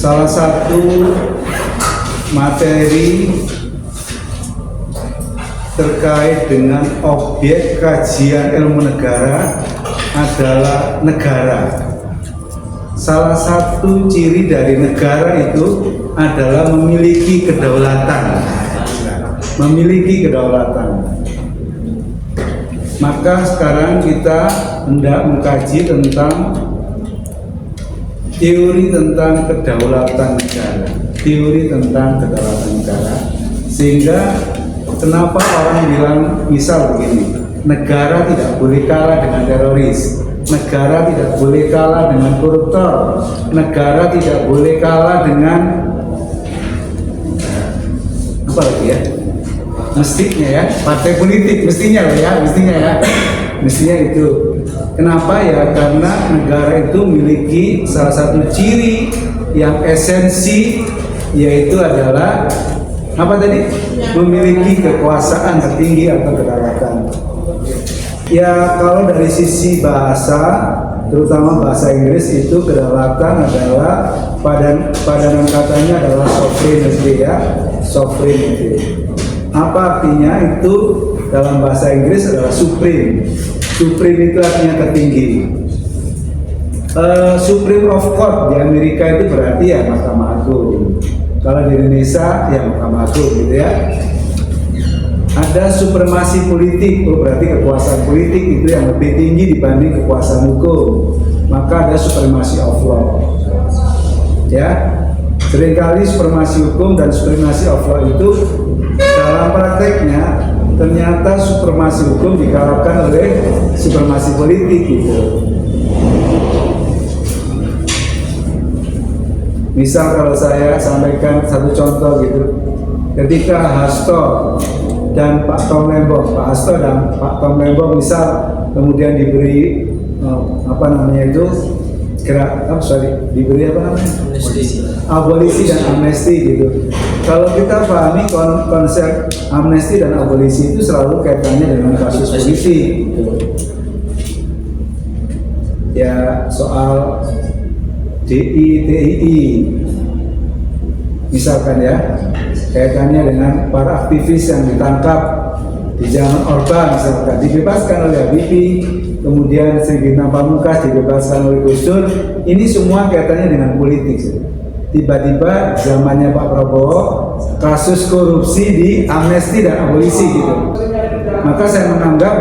Salah satu materi terkait dengan objek kajian ilmu negara adalah negara. Salah satu ciri dari negara itu adalah memiliki kedaulatan. Memiliki kedaulatan. Maka sekarang kita hendak mengkaji tentang teori tentang kedaulatan negara. Teori tentang kedaulatan negara. Sehingga kenapa orang bilang misal begini, negara tidak boleh kalah dengan teroris, negara tidak boleh kalah dengan koruptor, negara tidak boleh kalah dengan apa lagi ya? Mestinya ya, partai politik mestinya itu. Kenapa ya? Karena negara itu memiliki salah satu ciri yang esensi, yaitu adalah apa tadi? Memiliki kekuasaan tertinggi atau kedaulatan. Ya, kalau dari sisi bahasa, terutama bahasa Inggris, itu kedaulatan adalah padanan katanya adalah sovereignty ya, sovereignty. Apa artinya? Itu dalam bahasa Inggris adalah supreme. Supreme itu artinya tertinggi. Supreme of Court di Amerika itu berarti ya Mahkamah Agung. Kalau di Indonesia ya Mahkamah Agung gitu ya. Ada supremasi politik, berarti kekuasaan politik itu yang lebih tinggi dibanding kekuasaan hukum. Maka ada supremasi of law. Ya, seringkali supremasi hukum dan supremasi of law itu dalam prakteknya ternyata supremasi hukum dikalahkan oleh supremasi politik gitu. Misal kalau saya sampaikan satu contoh gitu, ketika Hasto dan Pak Tom Lembong, Pak Hasto dan Pak Tom Lembong misal kemudian diberi diberi abolisi dan amnesti gitu. Kalau kita pahami konsep amnesti dan abolisi itu selalu kaitannya dengan kasus politik gitu. Ya, soal DI, TII misalkan ya, kaitannya dengan para aktivis yang ditangkap di zaman Orban misalkan, dibebaskan oleh Habibie, kemudian Sri Bintang Pamungkas dibebaskan oleh Gus Dur. Ini semua kaitannya dengan politik. Tiba-tiba zamannya Pak Prabowo, kasus korupsi di amnesti dan abolisi gitu. Maka saya menganggap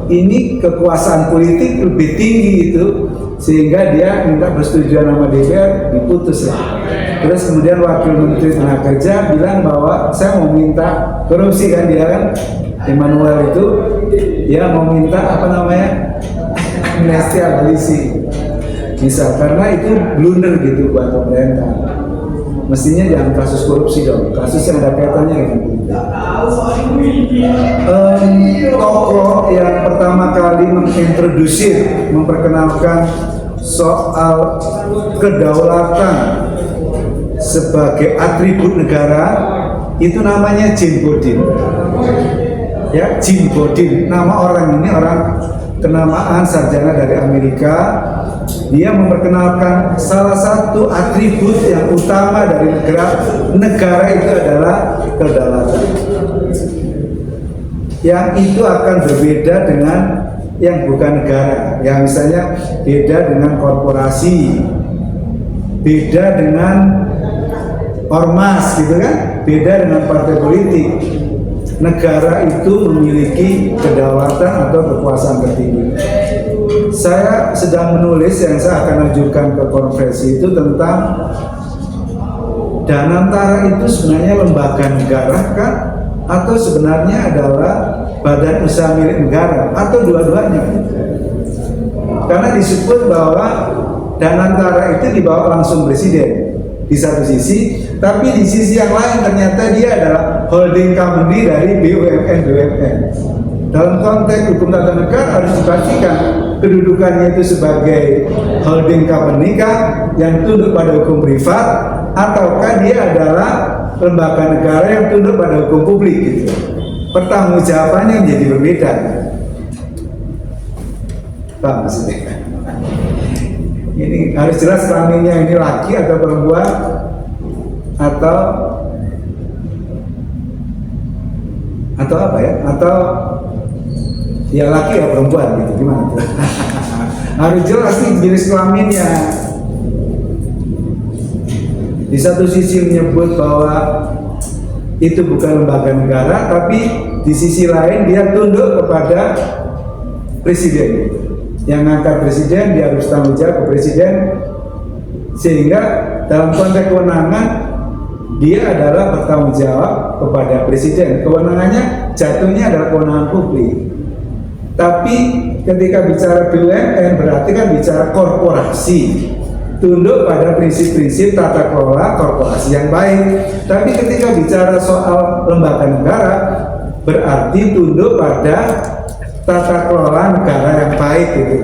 ini kekuasaan politik lebih tinggi itu, sehingga dia minta persetujuan sama DPR, diputus lah. Terus kemudian Wakil Menteri Tenaga Kerja bilang bahwa saya mau minta korupsi kan, dia kan Emmanuel itu dia mau minta amnesti abolisi misal, karena itu blunder gitu buat pemerintah. Mestinya jangan kasus korupsi dong, kasus yang ada kaitannya dengan politik. Tokoh yang pertama kali memperkenalkan soal kedaulatan sebagai atribut negara itu namanya Jim Bodin. Ya, Jim Bodin, nama orang ini orang kenamaan sarjana dari Amerika. Dia memperkenalkan salah satu atribut yang utama dari negara itu adalah kedaulatan. Yang itu akan berbeda dengan yang bukan negara. Yang misalnya beda dengan korporasi, beda dengan ormas gitu kan, beda dengan partai politik. Negara itu memiliki kedaulatan atau kekuasaan tertinggi. Saya sedang menulis yang saya akan ajukan ke konferensi itu tentang Danantara itu sebenarnya lembaga negara kan, atau sebenarnya adalah badan usaha milik negara, atau dua-duanya. Karena disebut bahwa Danantara itu dibawa langsung presiden di satu sisi, tapi di sisi yang lain ternyata dia adalah holding company dari BUMN. Dalam konteks hukum tata negara harus dipastikan kedudukannya itu sebagai holding company kah yang tunduk pada hukum privat, ataukah dia adalah lembaga negara yang tunduk pada hukum publik gitu. Pertanggungjawabannya menjadi berbeda. Pak maksudnya ini harus jelas kelaminnya ini laki atau perempuan, atau apa ya? Atau ya laki ya perempuan gitu, gimana tuh? Harus jelas nih jenis kelaminnya. Di satu sisi menyebut bahwa itu bukan lembaga negara, tapi di sisi lain dia tunduk kepada presiden. Yang ngangkat presiden dia harus tanggung jawab ke presiden, sehingga dalam konteks kewenangan dia adalah bertanggung jawab kepada presiden. Kewenangannya jatuhnya adalah kewenangan publik. Tapi ketika bicara BUMN berarti kan bicara korporasi, tunduk pada prinsip-prinsip tata kelola korporasi yang baik. Tapi ketika bicara soal lembaga negara berarti tunduk pada tata kelola negara yang baik gitu.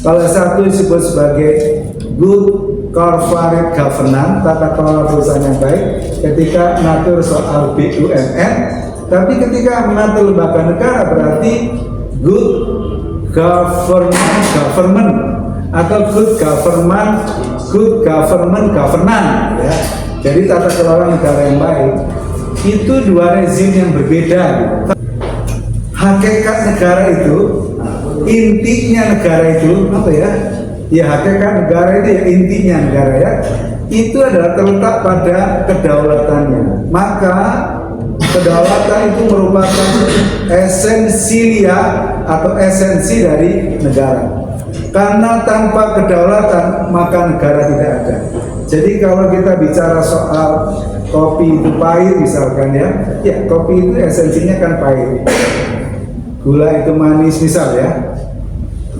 Kalau satu disebut sebagai good corporate governance, tata kelola perusahaan yang baik, ketika mengatur soal BUMN, tapi ketika mengatur lembaga negara berarti good government atau good government governance ya. Jadi tata kelola negara yang baik itu dua rezim yang berbeda. Hakikat negara itu, intinya negara itu apa ya? Ya hakikat negara itu ya intinya negara ya. Itu adalah terletak pada kedaulatannya. Maka kedaulatan itu merupakan esensilia atau esensi dari negara. Karena tanpa kedaulatan maka negara tidak ada. Jadi kalau kita bicara soal kopi itu pahit misalkan ya kopi itu esensinya kan pahit. Gula itu manis misal ya.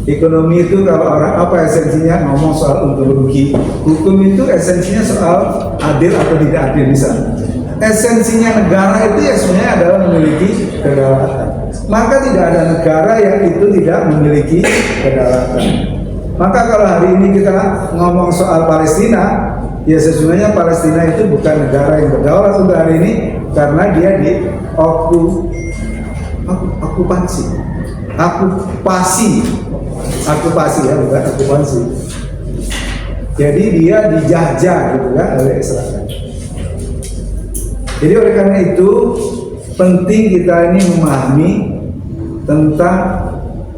Ekonomi itu kalau orang apa esensinya ngomong soal untung rugi. Hukum itu esensinya soal adil atau tidak adil misal. Esensinya negara itu ya sebenarnya adalah memiliki kedaulatan. Maka tidak ada negara yang itu tidak memiliki kedaulatan. Maka kalau hari ini kita ngomong soal Palestina, ya sesungguhnya Palestina itu bukan negara yang berdaulat untuk hari ini karena dia di okupasi ya, bukan okupasi. Jadi dia dijajah gitu kan oleh Israel. Jadi oleh karena itu penting kita ini memahami tentang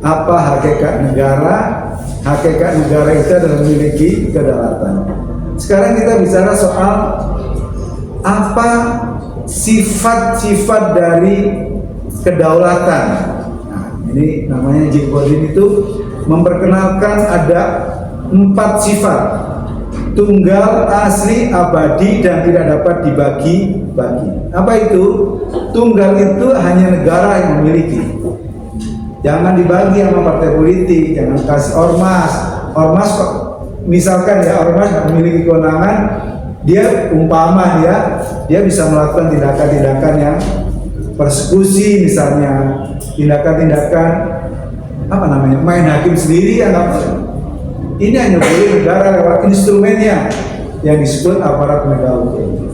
apa hakikat negara. Hakikat negara itu adalah memiliki kedaulatan. Sekarang kita bicara soal apa sifat-sifat dari kedaulatan. Nah, ini namanya Jim Collins itu memperkenalkan ada 4 sifat: tunggal, asli, abadi, dan tidak dapat dibagi-bagi. Apa itu? Tunggal itu hanya negara yang memiliki. Jangan dibagi sama partai politik, jangan kasih ormas. Ormas kok misalkan ya ormas memiliki kewenangan, dia umpama dia bisa melakukan tindakan-tindakan yang persekusi misalnya, tindakan-tindakan apa namanya main hakim sendiri ya nggak boleh. Ini hanya boleh negara lewat instrumennya yang disebut aparat penegak hukum.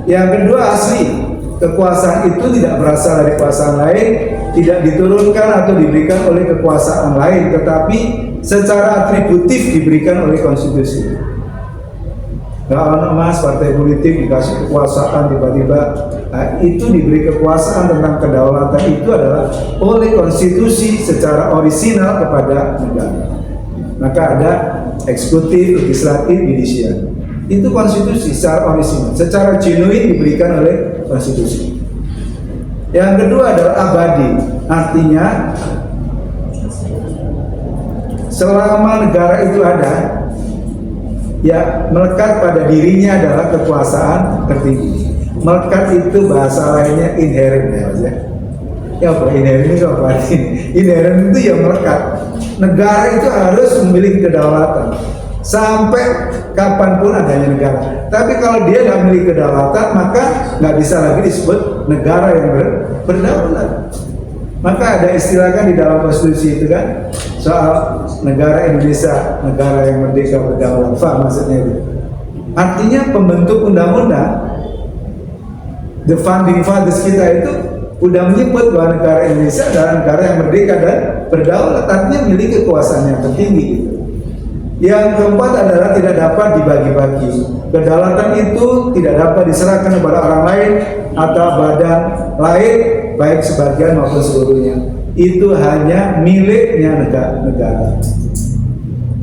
Yang kedua asli, kekuasaan itu tidak berasal dari kekuasaan lain, tidak diturunkan atau diberikan oleh kekuasaan lain, tetapi secara atributif diberikan oleh konstitusi. Kalau mas partai politik dikasih kekuasaan tiba-tiba, nah, itu diberi kekuasaan tentang kedaulatan itu adalah oleh konstitusi secara orisinal kepada negara. Maka ada eksekutif, legislatif, yudisial. Itu konstitusi secara orisinal, secara genuine diberikan oleh konstitusi. Yang kedua adalah abadi, artinya selama negara itu ada, ya melekat pada dirinya adalah kekuasaan tertinggi. Melekat itu bahasa lainnya inherent ya mas ya. Ya apa inherent itu apa? Inherent itu yang melekat. Negara itu harus memiliki kedaulatan sampai kapanpun adanya negara. Tapi kalau dia tidak memiliki kedaulatan, maka nggak bisa lagi disebut negara yang berdaulat. Maka ada istilah kan di dalam konstitusi itu kan soal negara Indonesia, negara yang merdeka berdaulat. Faham maksudnya itu? Artinya pembentuk undang-undang, the founding fathers kita itu udah menyebut bahwa negara Indonesia adalah negara yang merdeka dan berdaulat, artinya memiliki kekuasaan yang tertinggi gitu. Yang keempat adalah tidak dapat dibagi-bagi. Kedaulatan itu tidak dapat diserahkan kepada orang lain atau badan lain, baik sebagian maupun seluruhnya. Itu hanya miliknya negara.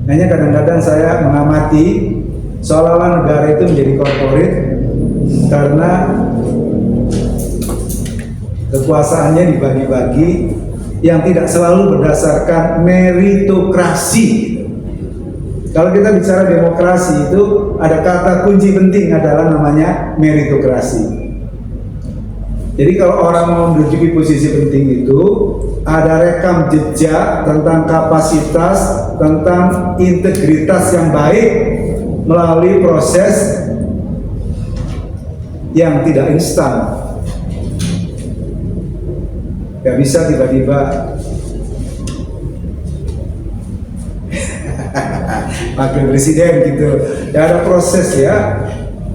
Hanya kadang-kadang saya mengamati seolah-olah negara itu menjadi korporat karena kekuasaannya dibagi-bagi yang tidak selalu berdasarkan meritokrasi. Kalau kita bicara demokrasi itu ada kata kunci penting adalah namanya meritokrasi. Jadi kalau orang mau menduduki posisi penting itu ada rekam jejak tentang kapasitas, tentang integritas yang baik melalui proses yang tidak instan. Gak bisa tiba-tiba wakil presiden gitu. Ya ada proses ya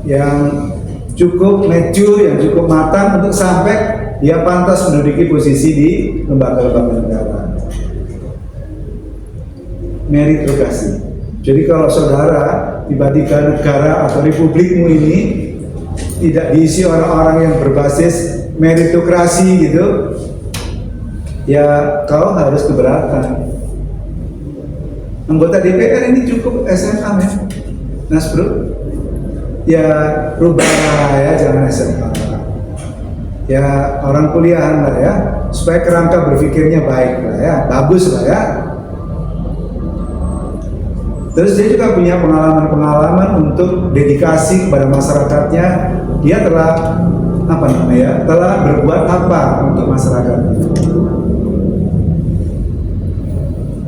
yang cukup mature, yang cukup matang untuk sampai dia pantas menduduki posisi di lembaga-lembaga negara. Meritokrasi. Jadi kalau saudara tiba-tiba negara atau republikmu ini tidak diisi orang-orang yang berbasis meritokrasi gitu, ya kau harus keberatan. Anggota DPR ini cukup SMA ya, Mas Bro. Ya rubah ya, jangan SMA. Ya orang kuliahan lah ya, supaya kerangka berpikirnya baik lah ya, bagus lah ya. Terus dia juga punya pengalaman-pengalaman untuk dedikasi kepada masyarakatnya. Dia telah telah berbuat apa untuk masyarakat.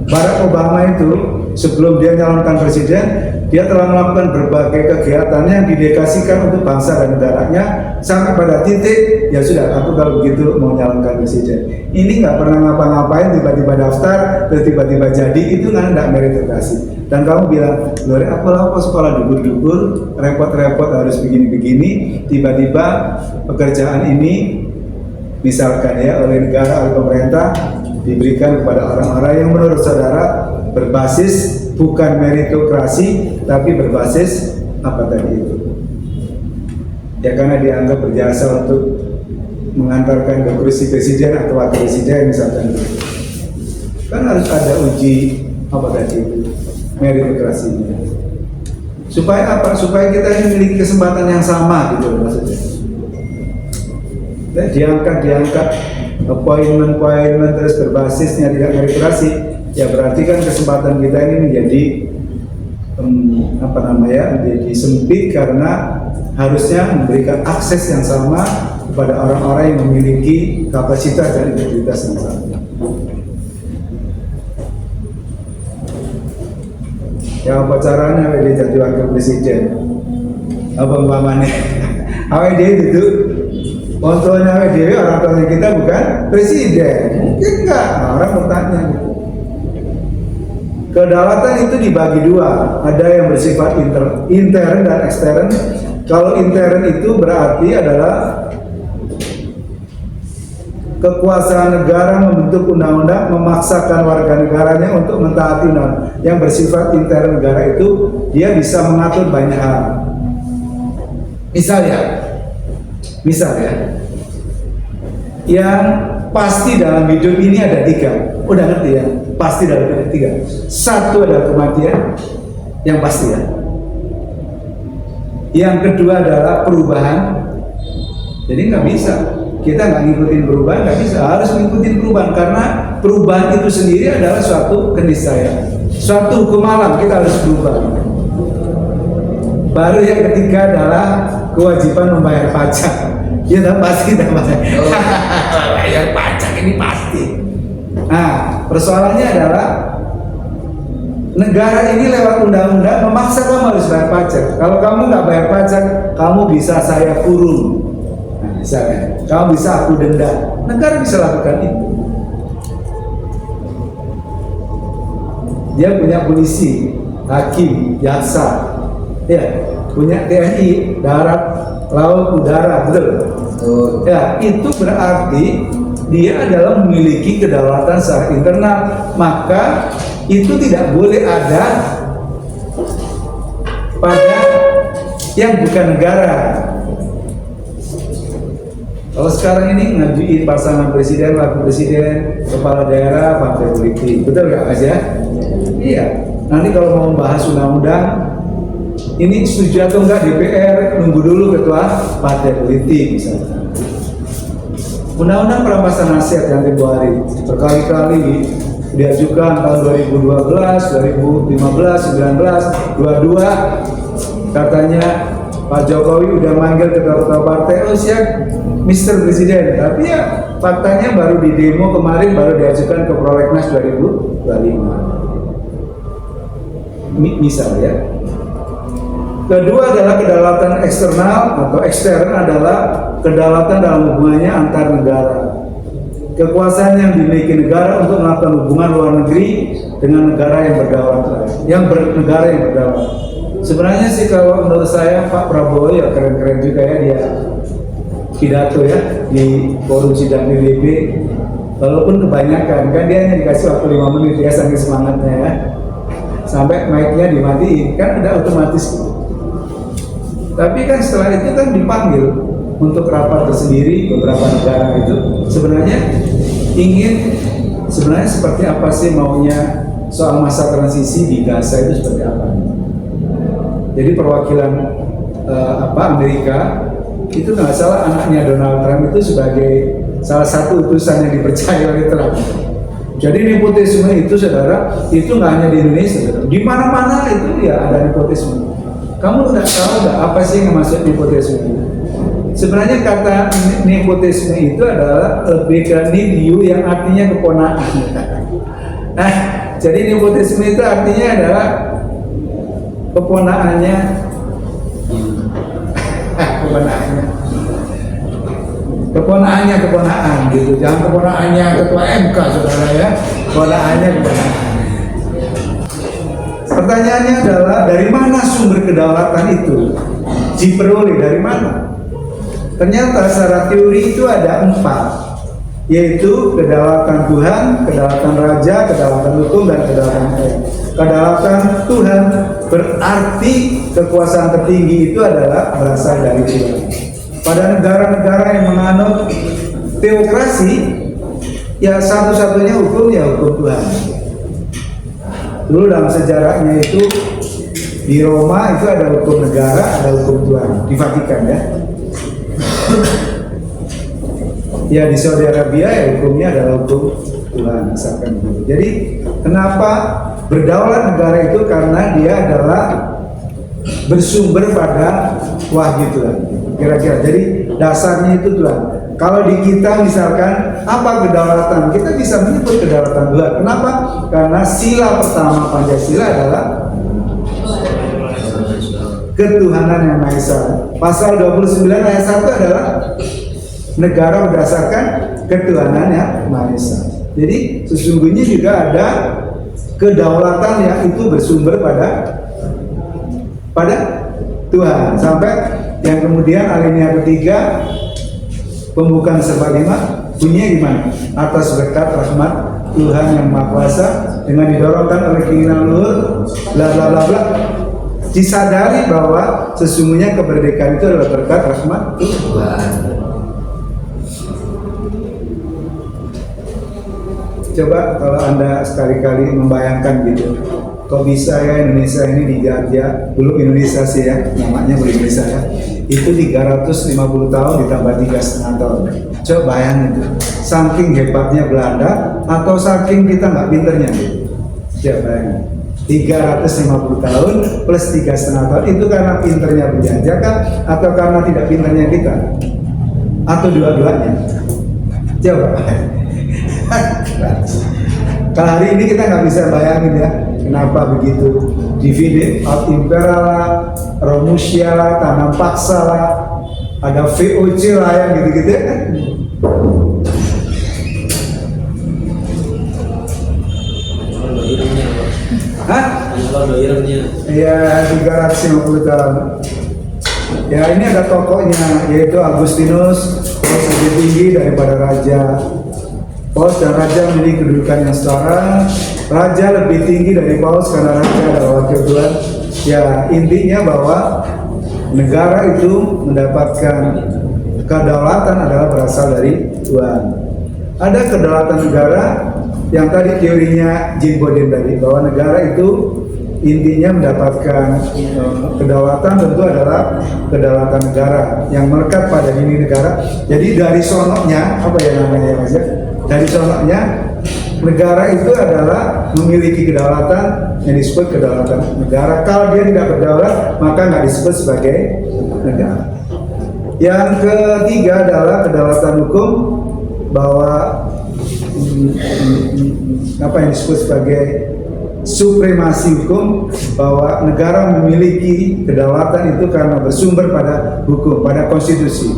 Barack Obama itu sebelum dia nyalonkan presiden, dia telah melakukan berbagai kegiatan yang didedikasikan untuk bangsa dan negaranya sampai pada titik ya sudah, aku kalau begitu mau nyalonkan presiden. Ini nggak pernah ngapa-ngapain, tiba-tiba daftar, terus tiba-tiba jadi, itu kan nggak meritokrasi. Dan kamu bilang, Lore, apa sekolah dubur-dubur, repot-repot harus begini-begini, tiba-tiba pekerjaan ini misalkan ya oleh negara, oleh pemerintah diberikan kepada orang-orang yang menurut saudara berbasis bukan meritokrasi tapi berbasis apa tadi itu ya, karena dianggap berjasa untuk mengantarkan ke kursi presiden atau wakil presiden misalkan, kan harus ada uji apa tadi itu meritokrasinya. Supaya apa? Supaya kita ini memiliki kesempatan yang sama gitu maksudnya. Dan diangkat appointment terus berbasisnya tidak meritokrasi, ya berarti kan kesempatan kita ini menjadi menjadi sempit karena harusnya memberikan akses yang sama kepada orang-orang yang memiliki kapasitas dan integritas yang sama. Ya apa caranya dia jadi wakil presiden? Apa umpamanya? Awal dia itu contohnya awal dia orang tua kita bukan presiden, mungkin enggak. Nah, orang bertanya gitu. Kedaulatan itu dibagi dua, ada yang bersifat intern dan ekstern. Kalau intern itu berarti adalah kekuasaan negara membentuk undang-undang memaksakan warga negaranya untuk mentaati undang. Yang bersifat intern negara itu dia bisa mengatur banyak hal. Misal ya, yang pasti dalam hidup ini ada tiga. Udah ngerti ya? Pasti dalam hidup tiga. Satu adalah kematian, yang pasti ya. Yang kedua adalah perubahan. Jadi nggak bisa kita nggak ngikutin perubahan, nggak bisa, harus ngikutin perubahan karena perubahan itu sendiri adalah suatu keniscayaan, suatu hukum alam, kita harus berubah. Baru yang ketiga adalah kewajiban membayar pajak. Ya pasti bayar pajak ini pasti. Nah persoalannya adalah negara ini lewat undang-undang memaksa kamu harus bayar pajak. Kalau kamu nggak bayar pajak, kamu bisa saya kurung. Nah, misalnya, kamu bisa aku denda. Negara bisa lakukan itu. Dia punya polisi, hakim, jaksa, ya, punya TNI, darat, laut, udara, betul? Ya, itu berarti dia adalah memiliki kedaulatan secara internal. Maka itu tidak boleh ada pada yang bukan negara. Kalau sekarang ini ngajuin pasangan presiden, wakil presiden, kepala daerah, partai politik, betul nggak Mas ya? Iya. Nanti kalau mau membahas undang-undang, ini setuju atau enggak DPR, nunggu dulu ketua partai politik misalnya. Undang-undang perampasan aset yang tempoh hari berkali-kali diajukan tahun 2012, 2015, 19, 22, katanya Pak Jokowi udah manggil ketua partai, oh siap Mr. Presiden, tapi ya faktanya baru di demo kemarin baru diajukan ke Prolegnas 2025. Misal ya. Kedua adalah kedaulatan eksternal atau ekstern adalah kedaulatan dalam hubungannya antar negara. Kekuasaan yang dimiliki negara untuk melakukan hubungan luar negeri dengan negara yang berdaulat, negara yang berdaulat. Sebenarnya sih kalau menurut saya Pak Prabowo ya keren-keren juga ya dia pidato ya di forum sidang PBB. Walaupun kebanyakan kan dia hanya dikasih waktu 5 menit ya saking semangatnya ya. Sampai mic-nya dimatiin kan udah otomatis gitu. Tapi kan setelah itu kan dipanggil untuk rapat tersendiri beberapa negara itu sebenarnya seperti apa sih maunya soal masa transisi di Gaza itu seperti apa? Jadi perwakilan Amerika itu nggak salah anaknya Donald Trump itu sebagai salah satu utusan yang dipercaya oleh Trump. Jadi nepotisme itu saudara itu nggak hanya di Indonesia, saudara. Di mana-mana itu ya ada nepotisme. Kamu nggak tahu nggak apa sih yang maksud nepotisme itu? Sebenarnya kata nepotisme itu adalah lebih ke nephew yang artinya keponakan. Nah, jadi nepotisme itu artinya adalah keponakannya keponakan gitu, jangan keponakannya ketua MK saudara ya, keponakannya keponakan. Pertanyaannya adalah dari mana sumber kedaulatan itu diperoleh, dari mana? Ternyata secara teori itu ada 4, yaitu kedaulatan Tuhan, kedaulatan Raja, kedaulatan hukum, dan kedaulatan Allah. Kedaulatan Tuhan berarti kekuasaan tertinggi itu adalah berasal dari Tuhan. Pada negara-negara yang menganut teokrasi, ya satu-satunya hukum ya hukum Tuhan. Dulu dalam sejarahnya itu di Roma itu ada hukum negara, ada hukum Tuhan di Vatikan ya. Ya di Saudi Arabia ya hukumnya adalah hukum Tuhan misalkan begitu. Jadi kenapa berdaulat negara itu? Karena dia adalah bersumber pada wahyu Tuhan. Kira-kira jadi dasarnya itu Tuhan. Kalau di kita misalkan apa kedaulatan? Kita bisa menyebut kedaulatan Tuhan. Kenapa? Karena sila pertama Pancasila adalah ketuhanan yang Maha Esa. Pasal 29 ayat 1 adalah negara berdasarkan ketuhanan yang Maha Esa. Jadi sesungguhnya juga ada kedaulatan yang itu bersumber pada Tuhan. Sampai yang kemudian alinea ketiga pembukaan serba lima bunyinya gimana? Atas berkat rahmat Tuhan yang Maha Kuasa dengan didorongkan oleh keinginan luhur bla bla bla bla, disadari bahwa sesungguhnya kemerdekaan itu adalah berkat rahmat Tuhan. Coba kalau Anda sekali-kali membayangkan gitu, kok bisa ya Indonesia ini dijajah, belum Indonesia sih ya, namanya belum Indonesia ya, itu 350 tahun ditambah 3,5 tahun. Coba bayangin itu, saking hebatnya Belanda atau saking kita nggak pinternya gitu. Coba bayangin, 350 tahun plus 3,5 tahun itu karena pinternya penjajah kan, atau karena tidak pinternya kita, atau dua-duanya? Coba. Kalau hari ini kita nggak bisa bayangin ya, kenapa begitu? Divide out impera lah, Romusia lah, tanam paksa lah, ada VOC lah yang gitu-gitu ya kan? Hah? Iya, 350 tahun. Ya ini ada tokohnya, yaitu Agustinus, paus lebih tinggi daripada raja. Paus dan raja memiliki kedudukan yang setara. Raja lebih tinggi dari paus karena raja adalah wakil Tuhan Ya, intinya bahwa negara itu mendapatkan kedaulatan adalah berasal dari Tuhan. Ada kedaulatan negara yang tadi teorinya Jim Bodin tadi, bahwa negara itu intinya mendapatkan kedaulatan tentu adalah kedaulatan negara yang melekat pada diri negara. Jadi dari sonoknya, apa ya namanya Mas ya? Dari sonoknya negara itu adalah memiliki kedaulatan yang disebut kedaulatan negara. Kalau dia tidak berdaulat, maka nggak disebut sebagai negara. Yang ketiga adalah kedaulatan hukum, bahwa apa yang disebut sebagai supremasi hukum, bahwa negara memiliki kedaulatan itu karena bersumber pada hukum, pada konstitusi.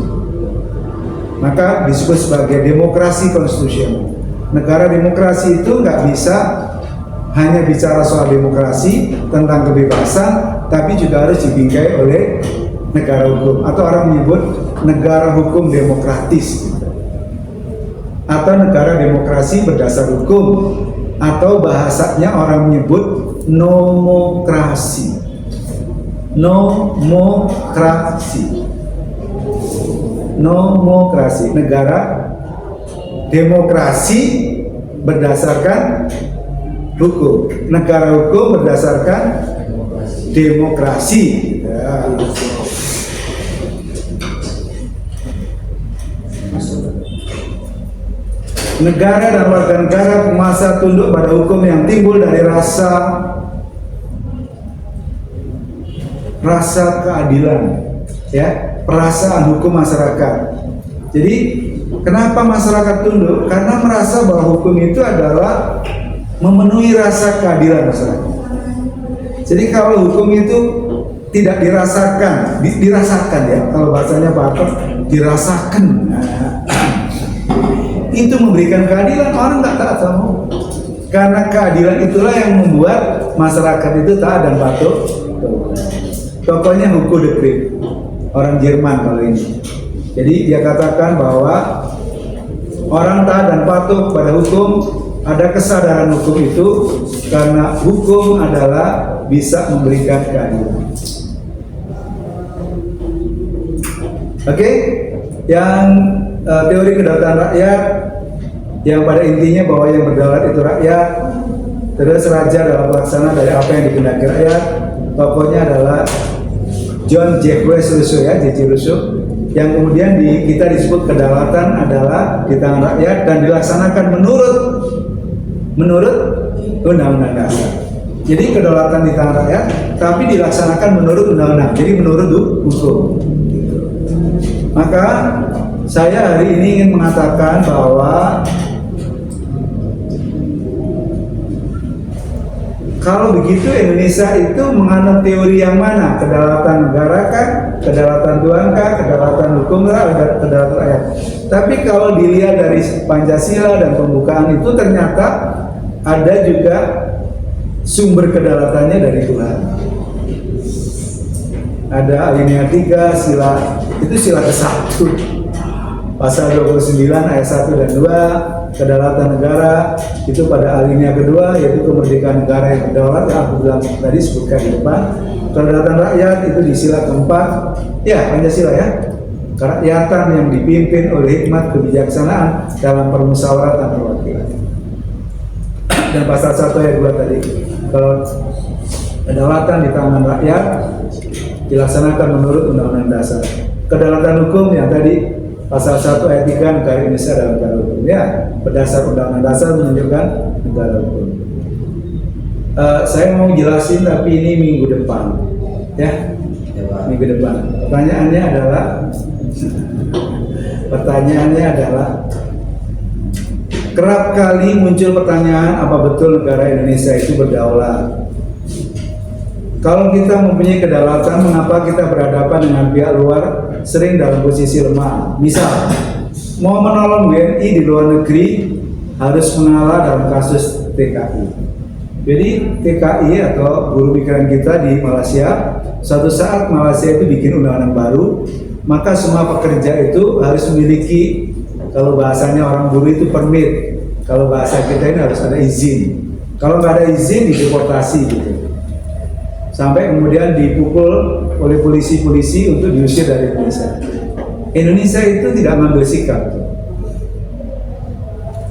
Maka disebut sebagai demokrasi konstitusional. Negara demokrasi itu nggak bisa hanya bicara soal demokrasi, tentang kebebasan, tapi juga harus dibingkai oleh negara hukum, atau orang menyebut negara hukum demokratis, atau negara demokrasi berdasar hukum, atau bahasanya orang menyebut nomokrasi. Nomokrasi, negara demokrasi berdasarkan hukum, negara hukum berdasarkan demokrasi. Ya. Negara dan warga negara penguasa tunduk pada hukum yang timbul dari rasa keadilan, ya, perasaan hukum masyarakat. Jadi kenapa masyarakat tunduk? Karena merasa bahwa hukum itu adalah memenuhi rasa keadilan masyarakat. Jadi kalau hukum itu tidak dirasakan ya, kalau bahasanya Pak Arto, dirasakan. Itu memberikan keadilan, orang nggak taat sama hukum. Karena keadilan itulah yang membuat masyarakat itu taat dan patuh. Tokohnya Hugo de Krupp, orang Jerman kalau ini. Jadi dia katakan bahwa orang taat dan patuh pada hukum, ada kesadaran hukum itu karena hukum adalah bisa memberikan keadilan. Oke, yang teori kedaulatan rakyat, yang pada intinya bahwa yang berdaulat itu rakyat, terus raja adalah pelaksana dari apa yang dikehendaki rakyat. Tokohnya adalah John Jacques Rousseau ya, J.J. Rousseau, yang kemudian kita disebut kedaulatan adalah di tangan rakyat dan dilaksanakan menurut undang-undang dasar. Jadi kedaulatan di tangan rakyat, tapi dilaksanakan menurut undang-undang, jadi menurut hukum. Maka saya hari ini ingin mengatakan bahwa kalau begitu Indonesia itu menganut teori yang mana? Kedaulatan negara kah? Kedaulatan Tuhan kah? Kedaulatan hukum kah? Kedaulatan rakyat. Tapi kalau dilihat dari Pancasila dan pembukaan itu ternyata ada juga sumber kedaulatannya dari Tuhan. Ada alinea 3 sila, itu sila ke-1. Pasal 29 ayat 1 dan 2, kedaulatan negara itu pada alinea kedua, yaitu kemerdekaan negara yang berdaulat yang aku bilang tadi sebutkan di depan. Kedaulatan rakyat itu di sila keempat, ya Pancasila ya, kerakyatan yang dipimpin oleh hikmat kebijaksanaan dalam permusyawaratan perwakilan. Dan pasal 1 ayat 2 tadi, kalau kedaulatan di tangan rakyat dilaksanakan menurut undang-undang dasar. Kedaulatan hukum yang tadi pasal 1 ayat 3, negara Indonesia dalam negara hukum. Ya, berdasar undang-undang dasar menunjukkan negara hukum. Saya mau jelasin tapi ini minggu depan, ya, minggu depan. Pertanyaannya adalah kerap kali muncul pertanyaan apa betul negara Indonesia itu berdaulat? Kalau kita mempunyai kedaulatan, mengapa kita berhadapan dengan pihak luar sering dalam posisi lemah? Misal, mau menolong WNI di luar negeri harus mengalah dalam kasus TKI. Jadi TKI atau buruh migran kita di Malaysia, suatu saat Malaysia itu bikin undang-undang baru, maka semua pekerja itu harus memiliki, kalau bahasanya orang buruh itu permit, kalau bahasa kita ini harus ada izin. Kalau nggak ada izin, dideportasi gitu. sampai kemudian dipukul oleh polisi-polisi untuk diusir dari Indonesia. Indonesia itu tidak mengambil sikap,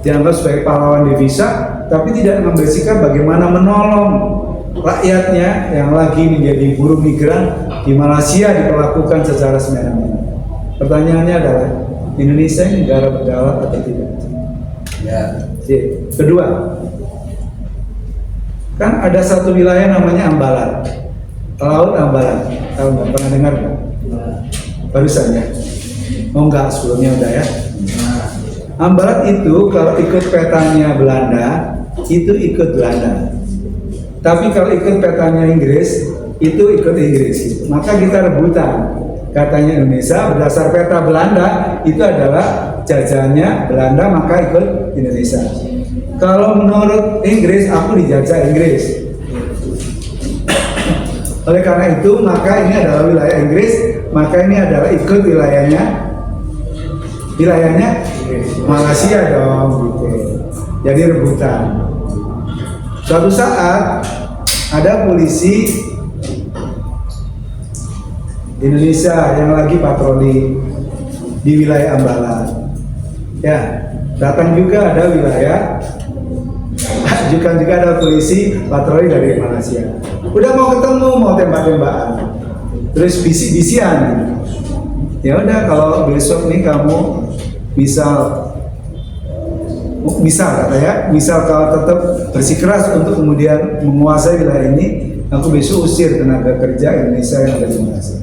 dianggap sebagai pahlawan devisa, tapi tidak mengambil sikap bagaimana menolong rakyatnya yang lagi menjadi buruh migran di Malaysia diperlakukan secara semena-mena. Pertanyaannya adalah, Indonesia ini negara berdaulat atau tidak? Ya. Kedua, kan ada satu wilayah namanya Ambalat, Laut Ambalat. Tahu nggak? Pernah dengar nggak? Barusan ya? Oh enggak, sebelumnya udah ya. Ambalat itu kalau ikut petanya Belanda, itu ikut Belanda. Tapi kalau ikut petanya Inggris, itu ikut Inggris. Maka kita rebutan. Katanya Indonesia berdasar peta Belanda itu adalah jajahannya Belanda, maka ikut Indonesia. Kalau menurut Inggris, aku dijajah Inggris. Oleh karena itu, maka ini adalah wilayah Inggris, maka ini adalah ikut wilayahnya Malaysia dong, gitu. Jadi rebutan. Suatu saat ada polisi Indonesia yang lagi patroli di wilayah Ambalat. Ya, datang juga ada wilayah, juga ada polisi patroli dari Malaysia. Udah mau ketemu, mau tembak-tembakan, terus bisik-bisian. Ya udah, kalau besok nih kamu misal kalau tetap bersikeras untuk kemudian menguasai wilayah ini, aku besok usir tenaga kerja Indonesia yang ada di Malaysia.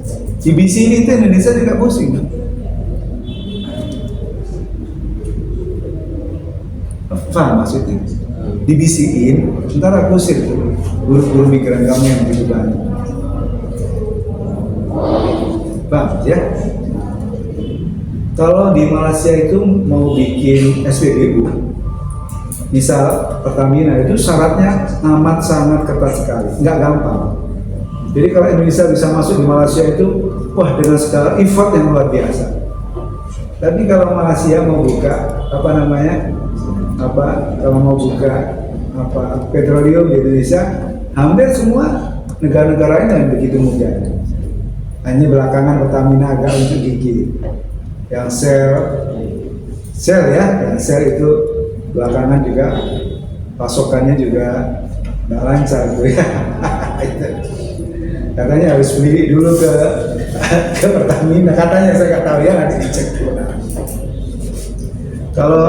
Di BC ini itu Indonesia tidak pusing. Paham maksudnya? Dibisikin, ntar aku usir buruh-buruh migran kamu yang begitu banyak. Paham ya? Kalau di Malaysia itu mau bikin SPBU, misal Pertamina, itu syaratnya amat sangat ketat sekali, nggak gampang. Jadi kalau Indonesia bisa masuk di Malaysia itu, wah, dengan segala effort yang luar biasa. Tapi kalau Malaysia mau buka kalau mau buka petroleum di Indonesia, hampir semua negara-negara ini yang begitu mudah. Hanya belakangan Pertamina agak unjuk gigi. Yang Shell itu belakangan juga pasokannya juga nggak lancar tuh ya. Katanya harus beli dulu ke Pertamina, katanya, saya nggak tahu ya, nanti dicek dulu. Kalau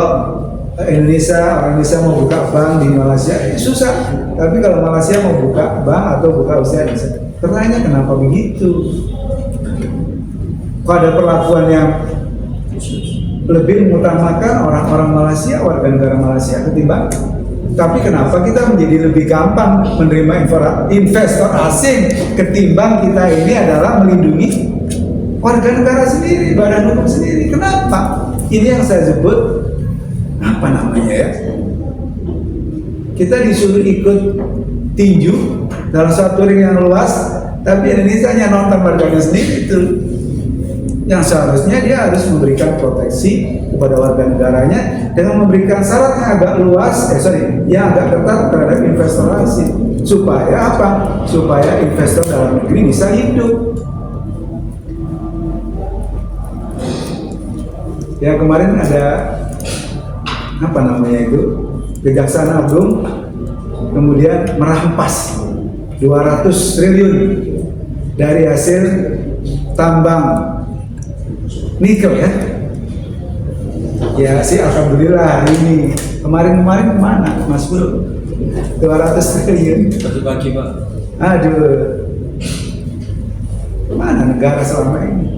orang Indonesia mau buka bank di Malaysia, susah. Tapi kalau Malaysia mau buka bank atau buka usaha, pertanyaannya kenapa begitu? Kok ada perlakuan yang lebih mengutamakan orang-orang Malaysia, warga negara Malaysia ketimbang? Tapi kenapa kita menjadi lebih gampang menerima investor asing ketimbang kita ini adalah melindungi warga negara sendiri, badan hukum sendiri? Kenapa? Ini yang saya sebut apa namanya ya? Kita disuruh ikut tinju dalam satu ring yang luas, tapi Indonesia hanya nonton warganya sendiri itu. Yang seharusnya dia harus memberikan proteksi kepada warga negaranya dengan memberikan syarat yang agak luas, yang agak ketat terhadap investor asing. Supaya apa? Supaya investor dalam negeri bisa hidup. Ya, kemarin ada Kejaksaan Agung kemudian merampas 200 triliun dari hasil tambang nikel ya. Ya sih, alhamdulillah hari ini. Kemarin kemana Mas Bro? 200 triliun. Pagi-pagi Pak. Aduh, kemana negara selama ini?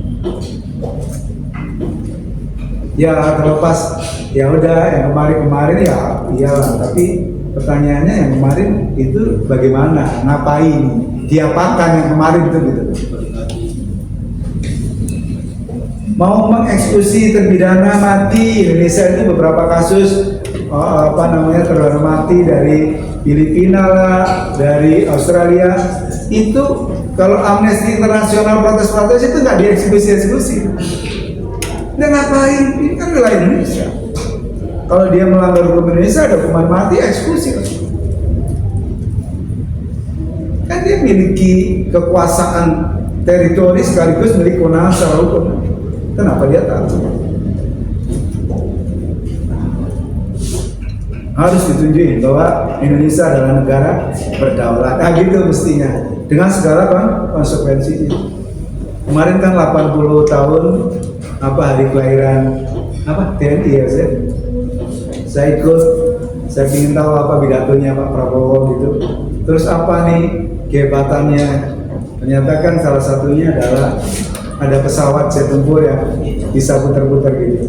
Ya terlepas, ya udah yang kemarin ya iyalah. Tapi pertanyaannya yang kemarin itu bagaimana? Ngapain? Diapakan yang kemarin itu gitu? Mau mengeksekusi terpidana mati. Indonesia itu beberapa kasus terpidana mati dari Filipina lah, dari Australia. Itu kalau Amnesty Internasional protes-protes itu nggak dieksekusi. Dan ngapain? Ini kan wilayah Indonesia. Kalau dia melanggar hukum Indonesia, ada hukuman mati, eksekusi. Kan kan dia miliki kekuasaan teritori sekaligus milik kewenangan secara hukum. Kenapa dia takut? Harus ditunjukin bahwa Indonesia adalah negara berdaulat. Nah gitu mestinya, dengan segala konsekuensinya. Kemarin kan 80 tahun hari kelahiran TNI ya saya ikut, saya ingin tahu apa pidatonya Pak Prabowo gitu. Terus apa nih kehebatannya? Ternyata kan salah satunya adalah ada pesawat jet tempur yang bisa putar-putar gitu.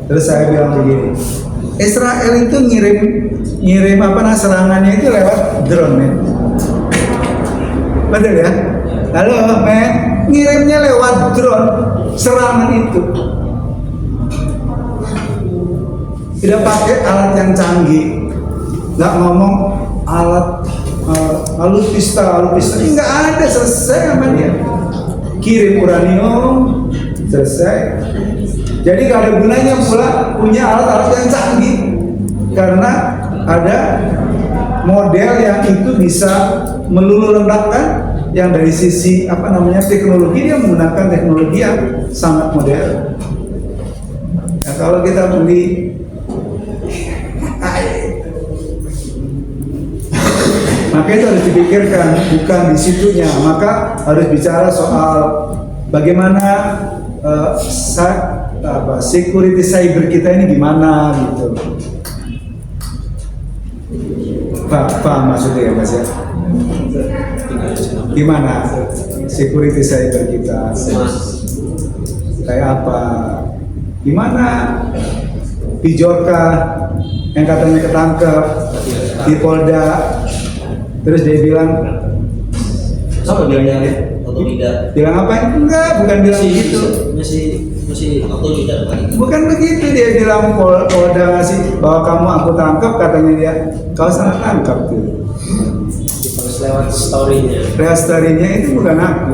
Terus saya bilang begini, Israel itu ngirim serangannya itu lewat drone, men. Betul ya? Halo, men, ngirimnya lewat drone serangan itu. Tidak pakai alat yang canggih, nggak ngomong alat alutsista, nggak ada, selesai sama dia. Kirim uranium, selesai. Jadi gak ada gunanya pula punya alat-alat yang canggih, karena ada model yang itu bisa meluluh lentangkan, yang dari sisi teknologi dia menggunakan teknologi yang sangat modern. Nah, kalau kita beli maka itu harus dipikirkan, bukan di situnya. Maka harus bicara soal bagaimana security cyber kita ini gimana gitu. Paham maksudnya ya Mas ya? Gimana security cyber kita? Kayak apa? Gimana Bijorka yang katanya ketangkep di Polda, terus dia bilang apa bilangnya atau tidak? Bilang apa? Enggak, bukan bilang begitu. Masih atau tidak kali. Bukan begitu, dia bilang Polda ngasih bahwa kamu aku tangkap, katanya dia kau salah tangkap tuh. Harus lewat story-nya. Lewat story-nya itu bukan aku.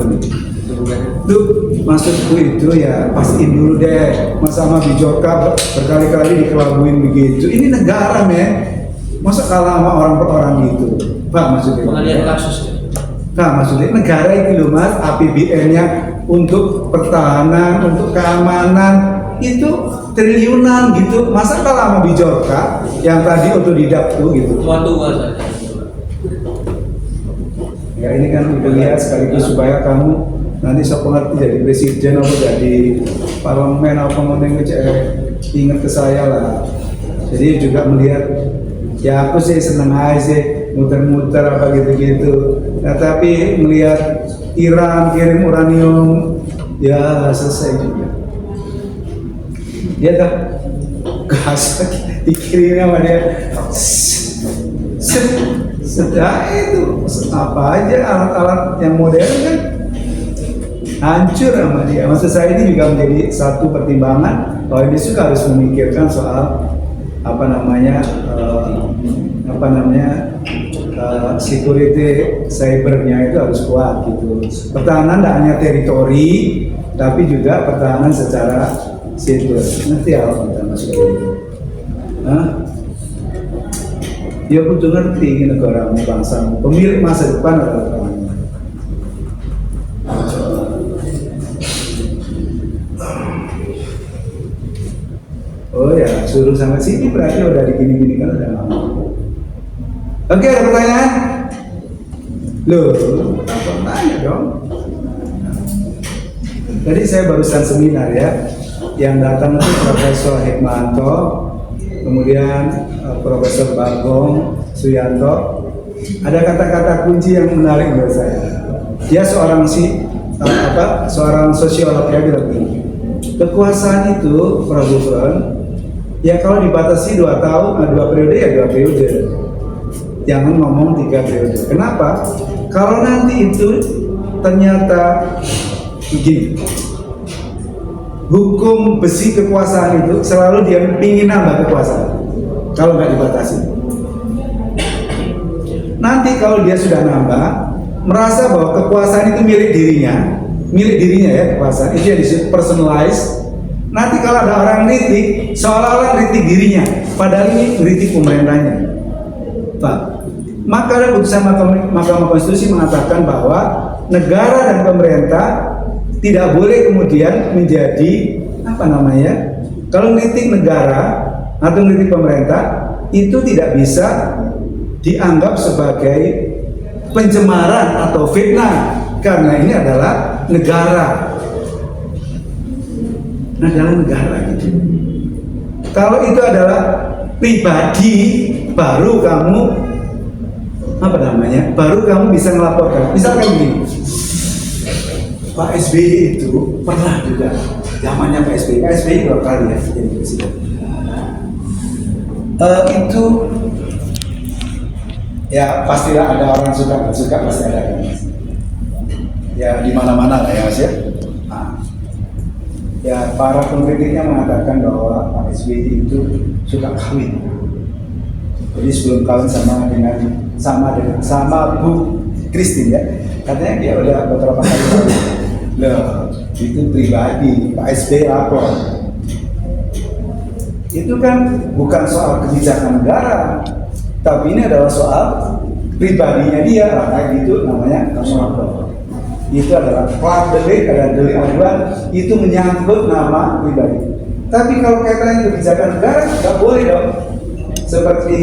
Tuh maksudku itu ya pastiin dulu deh, masa sama Bijorka berkali-kali dikelabuin begitu. Ini negara, men. Masa kalah sama orang per orang gitu? Pak maksudnya? Pengalian kasus. Nah maksudnya negara itu loh Mas, APBN-nya untuk pertahanan, untuk keamanan itu triliunan gitu. Masa kalah sama Bijorka yang tadi otodidak tuh gitu? Tua-tua saja. Ya ini kan udah lihat sekaligus supaya kamu nanti sok pengerti jadi presiden atau jadi parlemen apa ngomong ingat ke saya lah. Jadi juga melihat ya aku sih seneng aja sih muter-muter apa gitu-gitu. Nah tapi melihat Iran kirim uranium ya selesai juga. Dia tak gas dikirim sama dia. Setelah itu apa aja alat-alat yang modern kan hancur sama dia. Maksud saya ini juga menjadi satu pertimbangan bahwa ini juga harus memikirkan soal security cybernya itu harus kuat gitu. Pertahanan tidak hanya teritori, tapi juga pertahanan secara siber. Ngerti ya kita maksudnya? Ya kudu ngerti ini negaramu, bangsamu, pemilik masa depan adalah kamu. Oh ya, suruh sampai sini berarti udah digini-gini kan udah lama. Oke, ada pertanyaan? Loh, apa tanya dong? Tadi saya barusan seminar ya, yang datang itu Profesor Hikmanto, kemudian Profesor Bagong Suyanto. Ada kata-kata kunci yang menarik menurut saya. Dia seorang sosiolog, ya bilang begini, kekuasaan itu Prof. Ya kalau dibatasi 2 tahun, 2 periode ya 2 periode. Jangan ngomong 3 periode. Kenapa? Kalau nanti itu ternyata begini, hukum besi kekuasaan itu selalu dia ingin nambah kekuasaan. Kalau nggak dibatasi. Nanti kalau dia sudah nambah, merasa bahwa kekuasaan itu milik dirinya ya kekuasaan itu yang disebut personalized. Nanti kalau ada orang kritik, seolah-olah kritik dirinya, padahal ini kritik pemerintahnya. Pak, Maka ada putusan Mahkamah Konstitusi mengatakan bahwa negara dan pemerintah tidak boleh kemudian menjadi apa namanya? Kalau kritik negara atau kritik pemerintah itu tidak bisa dianggap sebagai pencemaran atau fitnah karena ini adalah negara gitu. Kalau itu adalah pribadi, baru kamu apa namanya? Baru kamu bisa melaporkan. Misalkan begini, Pak SBY itu pernah juga zamannya Pak SBY 2 kali ya jadi presiden. Itu ya pastilah ada orang suka nggak suka pasti ada kan. Ya di mana-mana lah ya Mas ya. Nah, ya para pengkritiknya mengatakan bahwa Pak SBY itu suka kawin. Jadi sebelum kawin sama Bu Christine ya, katanya dia udah beberapa kali kawin. Loh, itu pribadi Pak SBY lapor. Itu kan bukan soal kebijakan negara, tapi ini adalah soal pribadinya dia, kayak gitu namanya kasus lapor. Itu adalah plat delik, ada delik aduan, itu menyangkut nama pribadi. Tapi kalau kaitannya kebijakan negara, nggak boleh dong. Seperti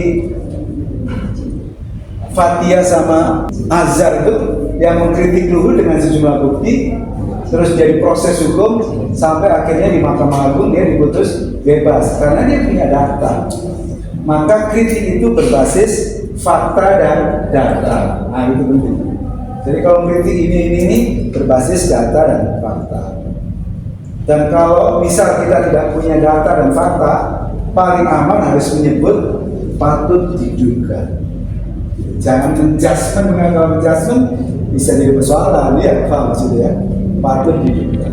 Fathia sama Azhar itu yang mengkritik Luhut dengan sejumlah bukti, terus jadi proses hukum sampai akhirnya di Mahkamah Agung dia diputus bebas karena dia punya data. Maka kritik itu berbasis fakta dan data. Nah itu penting. Jadi kalau kritik ini berbasis data dan fakta. Dan kalau misal kita tidak punya data dan fakta, paling aman harus menyebut patut diduga. Jangan menjudgment, dengan kalau menjudgment bisa jadi persoalan ya, paham maksudnya ya? Patut diduga.